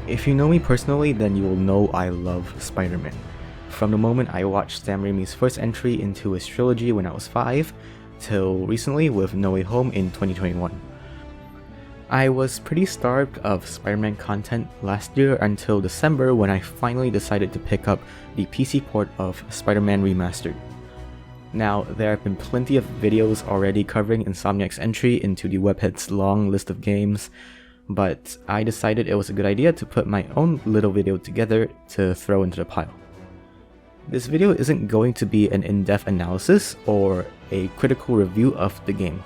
If you know me personally, then you will know I love Spider-Man. From the moment I watched Sam Raimi's first entry into his trilogy when I was 5, till recently with No Way Home in 2021. I was pretty starved of Spider-Man content last year until December when I finally decided to pick up the PC port of Spider-Man Remastered. Now, there have been plenty of videos already covering Insomniac's entry into the webhead's long list of games, but I decided it was a good idea to put my own little video together to throw into the pile. This video isn't going to be an in-depth analysis or a critical review of the game,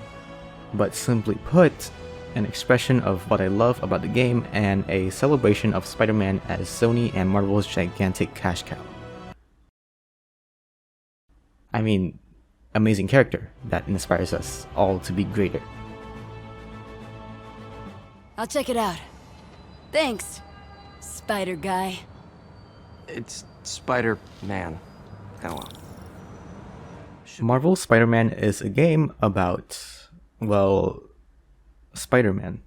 but simply put, an expression of what I love about the game and a celebration of Spider-Man as Sony and Marvel's gigantic cash cow. I mean, amazing character that inspires us all to be greater. I'll check it out. Thanks, Spider Guy. It's Spider-Man. Oh well. Marvel's Spider-Man is a game about, well, Spider-Man.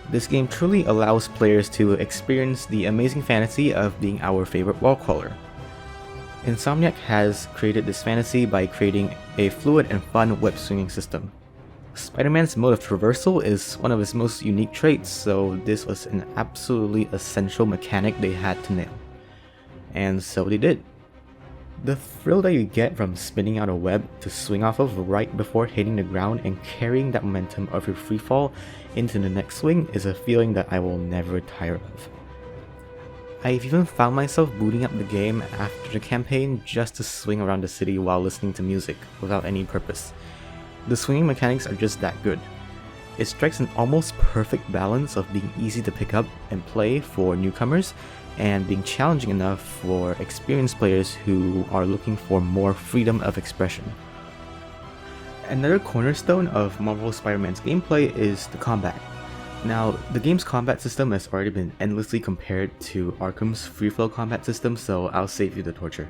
This game truly allows players to experience the amazing fantasy of being our favorite wall crawler. Insomniac has created this fantasy by creating a fluid and fun web swinging system. Spider-Man's mode of traversal is one of his most unique traits, so this was an absolutely essential mechanic they had to nail. And so they did. The thrill that you get from spinning out a web to swing off of right before hitting the ground and carrying that momentum of your freefall into the next swing is a feeling that I will never tire of. I've even found myself booting up the game after the campaign just to swing around the city while listening to music without any purpose. The swinging mechanics are just that good. It strikes an almost perfect balance of being easy to pick up and play for newcomers and being challenging enough for experienced players who are looking for more freedom of expression. Another cornerstone of Marvel Spider-Man's gameplay is the combat. Now, the game's combat system has already been endlessly compared to Arkham's free-flow combat system, so I'll save you the torture.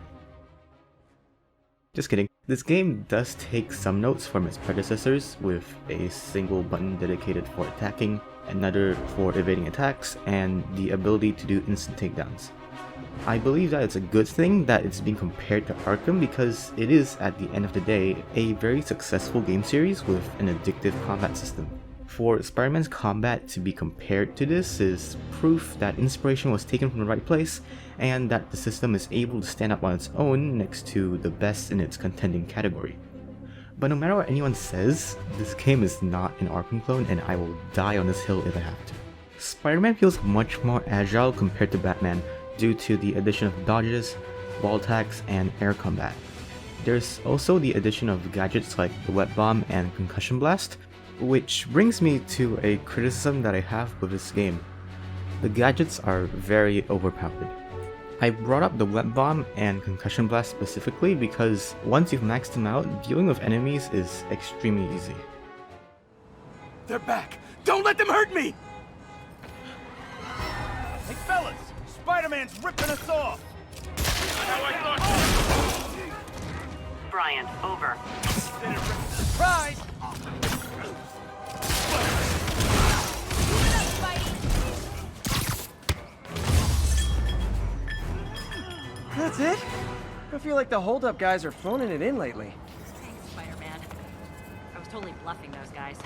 Just kidding. This game does take some notes from its predecessors, with a single button dedicated for attacking, another for evading attacks, and the ability to do instant takedowns. I believe that it's a good thing that it's being compared to Arkham because it is, at the end of the day, a very successful game series with an addictive combat system. For Spider-Man's combat to be compared to this is proof that inspiration was taken from the right place and that the system is able to stand up on its own next to the best in its contending category. But no matter what anyone says, this game is not an Arkham clone and I will die on this hill if I have to. Spider-Man feels much more agile compared to Batman due to the addition of dodges, wall attacks, and air combat. There's also the addition of gadgets like the web bomb and concussion blast, which brings me to a criticism that I have with this game. The gadgets are very overpowered. I brought up the web bomb and concussion blast specifically because once you've maxed them out, dealing with enemies is extremely easy. They're back! Don't let them hurt me! Hey fellas! Spider-Man's ripping us off! Brian, over. Surprise! That's it? I feel like the hold-up guys are phoning it in lately. Thanks, Spider-Man. I was totally bluffing those guys.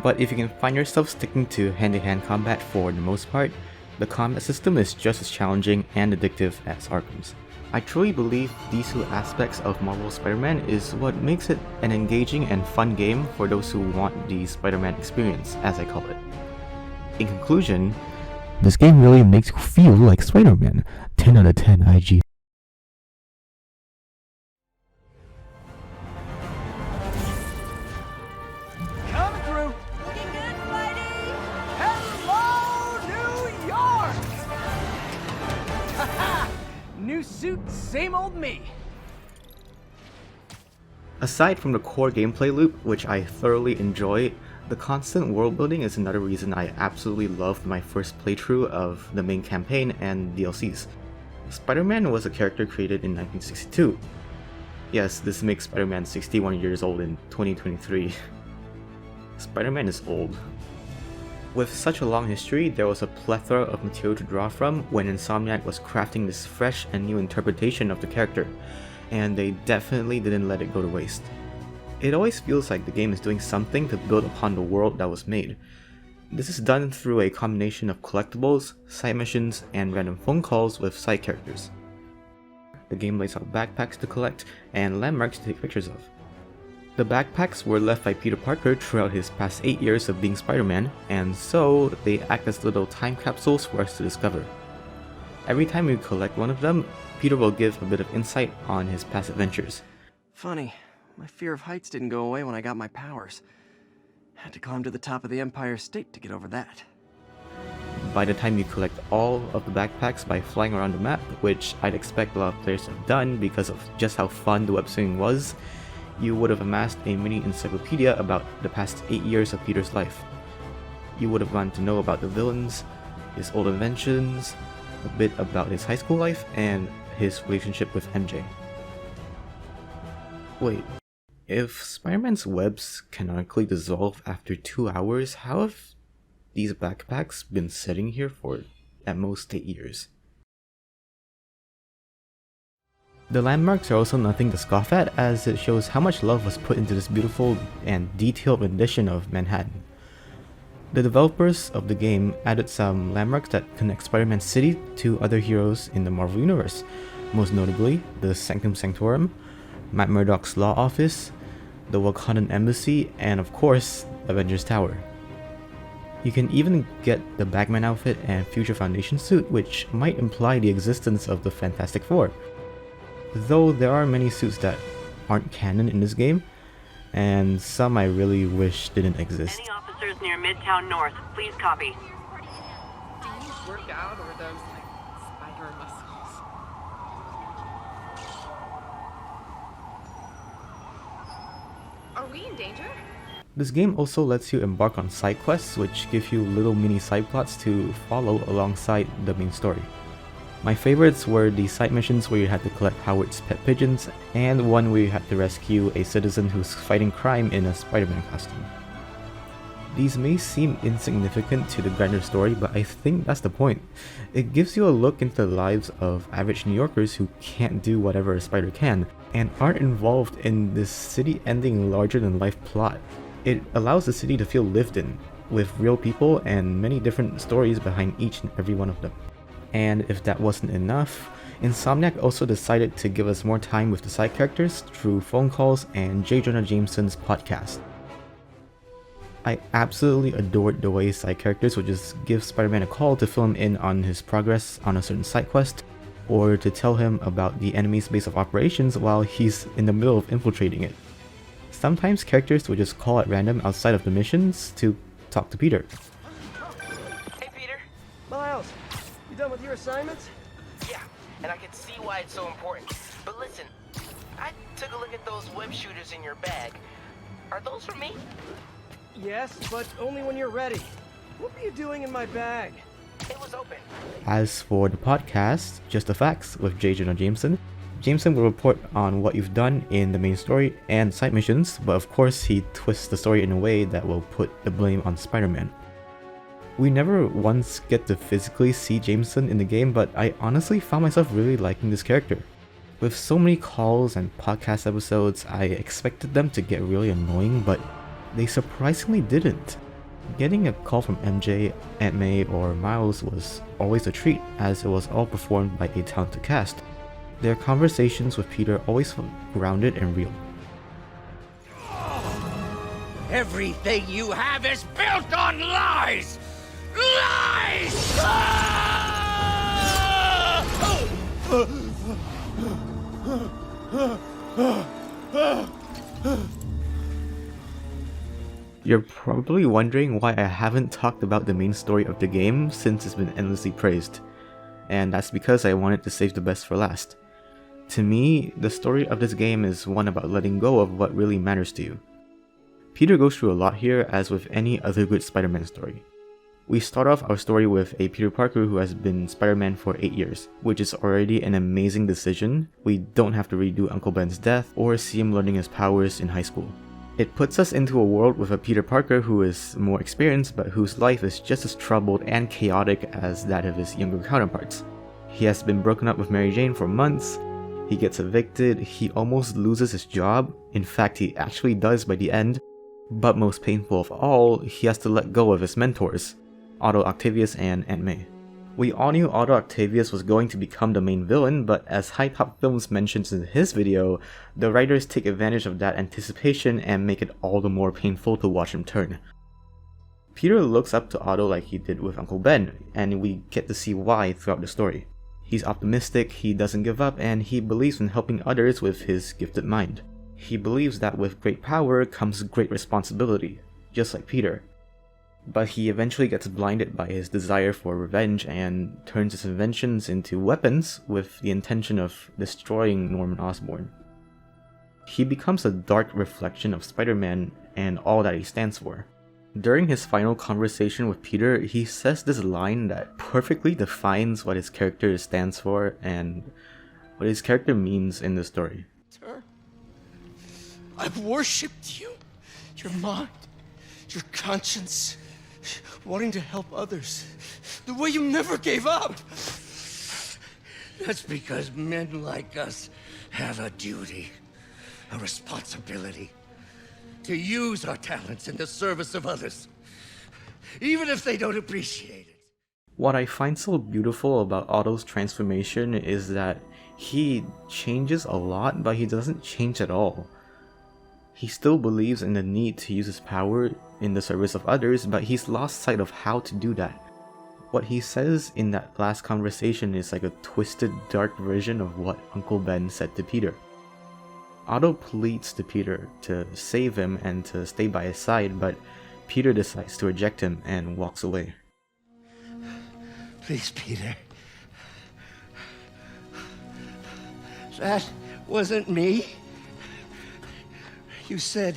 But if you can find yourself sticking to hand-to-hand combat for the most part, the combat system is just as challenging and addictive as Arkham's. I truly believe these two aspects of Marvel Spider-Man is what makes it an engaging and fun game for those who want the Spider-Man experience, as I call it. In conclusion, this game really makes you feel like Spider-Man. 10 out of 10 IG. Coming through! Looking good, Spidey! Hello, New York! Haha! New suit, same old me. Aside from the core gameplay loop, which I thoroughly enjoy, the constant world building is another reason I absolutely loved my first playthrough of the main campaign and DLCs. Spider-Man was a character created in 1962. Yes, this makes Spider-Man 61 years old in 2023. Spider-Man is old. With such a long history, there was a plethora of material to draw from when Insomniac was crafting this fresh and new interpretation of the character, and they definitely didn't let it go to waste. It always feels like the game is doing something to build upon the world that was made. This is done through a combination of collectibles, side missions, and random phone calls with side characters. The game lays out backpacks to collect and landmarks to take pictures of. The backpacks were left by Peter Parker throughout his past 8 years of being Spider-Man, and so they act as little time capsules for us to discover. Every time we collect one of them, Peter will give a bit of insight on his past adventures. Funny, my fear of heights didn't go away when I got my powers. Had to climb to the top of the Empire State to get over that. By the time you collect all of the backpacks by flying around the map, which I'd expect a lot of players to have done because of just how fun the web swinging was, you would have amassed a mini encyclopedia about the past 8 years of Peter's life. You would have gotten to know about the villains, his old inventions, a bit about his high school life, and his relationship with MJ. Wait, if Spider-Man's webs canonically dissolve after 2 hours, how have these backpacks been sitting here for at most 8 years? The landmarks are also nothing to scoff at, as it shows how much love was put into this beautiful and detailed rendition of Manhattan. The developers of the game added some landmarks that connect Spider-Man City to other heroes in the Marvel Universe, most notably the Sanctum Sanctorum, Matt Murdock's law office, the Wakandan embassy, and of course, Avengers Tower. You can even get the Bagman outfit and Future Foundation suit, which might imply the existence of the Fantastic Four. Though there are many suits that aren't canon in this game, and some I really wish didn't exist. Any officers near Midtown North, please copy. Do you work out or those spider muscles? Are we in danger? This game also lets you embark on side quests, which give you little mini side plots to follow alongside the main story. My favorites were the side missions where you had to collect Howard's pet pigeons, and one where you had to rescue a citizen who's fighting crime in a Spider-Man costume. These may seem insignificant to the grander story, but I think that's the point. It gives you a look into the lives of average New Yorkers who can't do whatever a spider can, and aren't involved in this city-ending larger-than-life plot. It allows the city to feel lived in, with real people and many different stories behind each and every one of them. And if that wasn't enough, Insomniac also decided to give us more time with the side characters through phone calls and J. Jonah Jameson's podcast. I absolutely adored the way side characters would just give Spider-Man a call to fill him in on his progress on a certain side quest, or to tell him about the enemy's base of operations while he's in the middle of infiltrating it. Sometimes characters would just call at random outside of the missions to talk to Peter. Hey, Peter. Miles, you done with your assignments? Yeah, and I can see why it's so important. But listen, I took a look at those web shooters in your bag. Are those for me? Yes, but only when you're ready. What were you doing in my bag? It was open. As for the podcast, Just the Facts with J. Jonah Jameson, Jameson will report on what you've done in the main story and side missions, but of course he twists the story in a way that will put the blame on Spider-Man. We never once get to physically see Jameson in the game, but I honestly found myself really liking this character. With so many calls and podcast episodes, I expected them to get really annoying, but they surprisingly didn't. Getting a call from MJ, Aunt May, or Miles was always a treat, as it was all performed by a talented cast. Their conversations with Peter always felt grounded and real. Everything you have is built on lies! Lies! You're probably wondering why I haven't talked about the main story of the game since it's been endlessly praised. And that's because I wanted to save the best for last. To me, the story of this game is one about letting go of what really matters to you. Peter goes through a lot here, as with any other good Spider-Man story. We start off our story with a Peter Parker who has been Spider-Man for 8 years, which is already an amazing decision. We don't have to redo Uncle Ben's death or see him learning his powers in high school. It puts us into a world with a Peter Parker who is more experienced but whose life is just as troubled and chaotic as that of his younger counterparts. He has been broken up with Mary Jane for months, he gets evicted, he almost loses his job, in fact he actually does by the end, but most painful of all, he has to let go of his mentors, Otto Octavius and Aunt May. We all knew Otto Octavius was going to become the main villain, but as High Top Films mentions in his video, the writers take advantage of that anticipation and make it all the more painful to watch him turn. Peter looks up to Otto like he did with Uncle Ben, and we get to see why throughout the story. He's optimistic, he doesn't give up, and he believes in helping others with his gifted mind. He believes that with great power comes great responsibility, just like Peter. But he eventually gets blinded by his desire for revenge and turns his inventions into weapons with the intention of destroying Norman Osborn. He becomes a dark reflection of Spider-Man and all that he stands for. During his final conversation with Peter, he says this line that perfectly defines what his character stands for and what his character means in the story. Sir, I've worshipped you, your mind, your conscience, wanting to help others, the way you never gave up. That's because men like us have a duty, a responsibility, to use our talents in the service of others, even if they don't appreciate it. What I find so beautiful about Otto's transformation is that he changes a lot, but he doesn't change at all. He still believes in the need to use his power in the service of others, but he's lost sight of how to do that. What he says in that last conversation is like a twisted, dark version of what Uncle Ben said to Peter. Otto pleads to Peter to save him and to stay by his side, but Peter decides to reject him and walks away. Please, Peter. That wasn't me. You said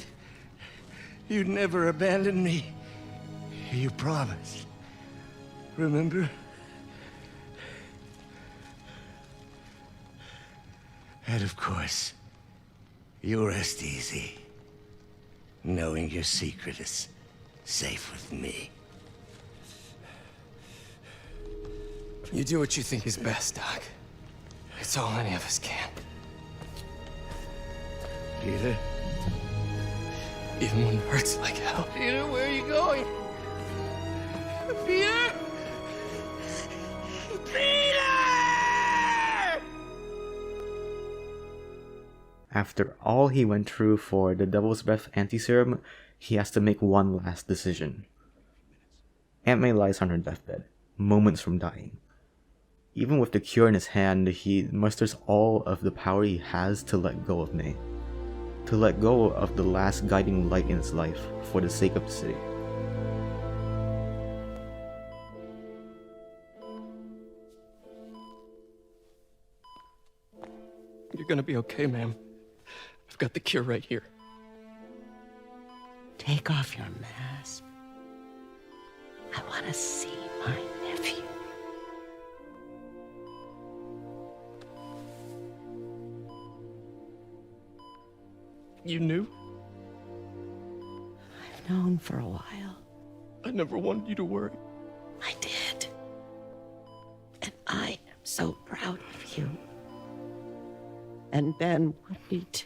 you'd never abandon me. You promised. Remember? And of course, you rest easy, knowing your secret is safe with me. You do what you think is best, Doc. It's all any of us can. Peter? Even when it hurts like hell. Peter, where are you going? Peter? Peter! After all he went through for the Devil's Breath anti-serum, he has to make one last decision. Aunt May lies on her deathbed, moments from dying. Even with the cure in his hand, he musters all of the power he has to let go of May. To let go of the last guiding light in his life for the sake of the city. You're gonna be okay, ma'am. I've got the cure right here. Take off your mask. I want to see my nephew. You knew? I've known for a while. I never wanted you to worry. I did. And I am so proud of you. And Ben would be too.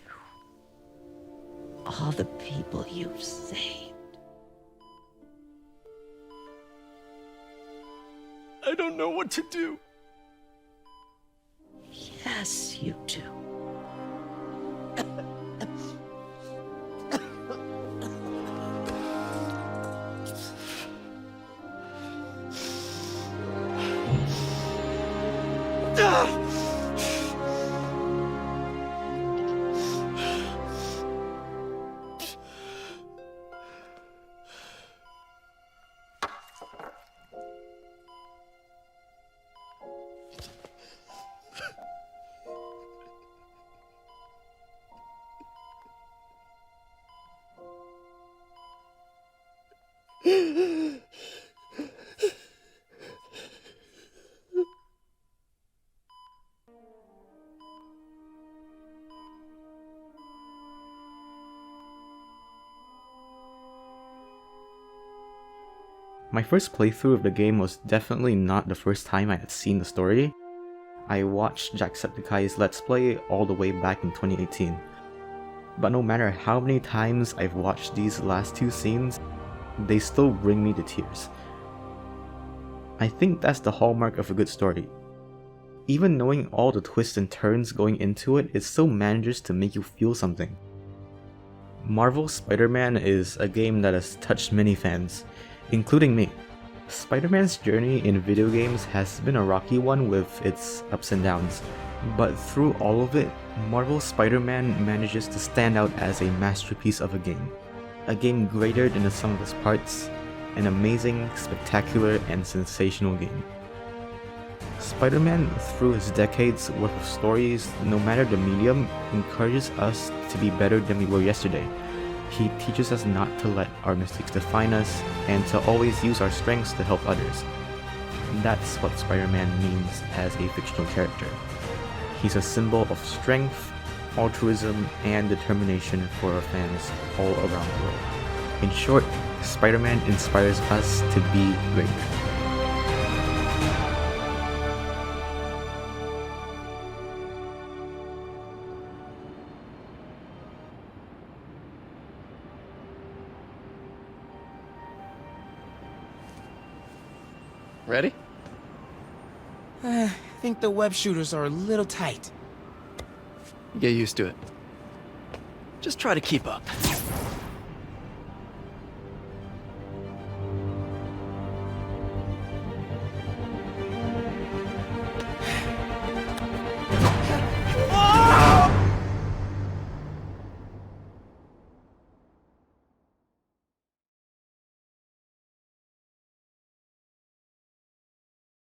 All the people you've saved. I don't know what to do. Yes, you do. My first playthrough of the game was definitely not the first time I had seen the story. I watched Jacksepticeye's Let's Play all the way back in 2018. But no matter how many times I've watched these last two scenes, they still bring me to tears. I think that's the hallmark of a good story. Even knowing all the twists and turns going into it, it still manages to make you feel something. Marvel's Spider-Man is a game that has touched many fans, including me. Spider-Man's journey in video games has been a rocky one with its ups and downs, but through all of it, Marvel's Spider-Man manages to stand out as a masterpiece of a game. A game greater than the sum of its parts, an amazing, spectacular, and sensational game. Spider-Man, through his decades worth of stories, no matter the medium, encourages us to be better than we were yesterday. He teaches us not to let our mistakes define us, and to always use our strengths to help others. That's what Spider-Man means as a fictional character. He's a symbol of strength, altruism, and determination for our fans all around the world. In short, Spider-Man inspires us to be great. Ready? I think the web shooters are a little tight. Get used to it. Just try to keep up.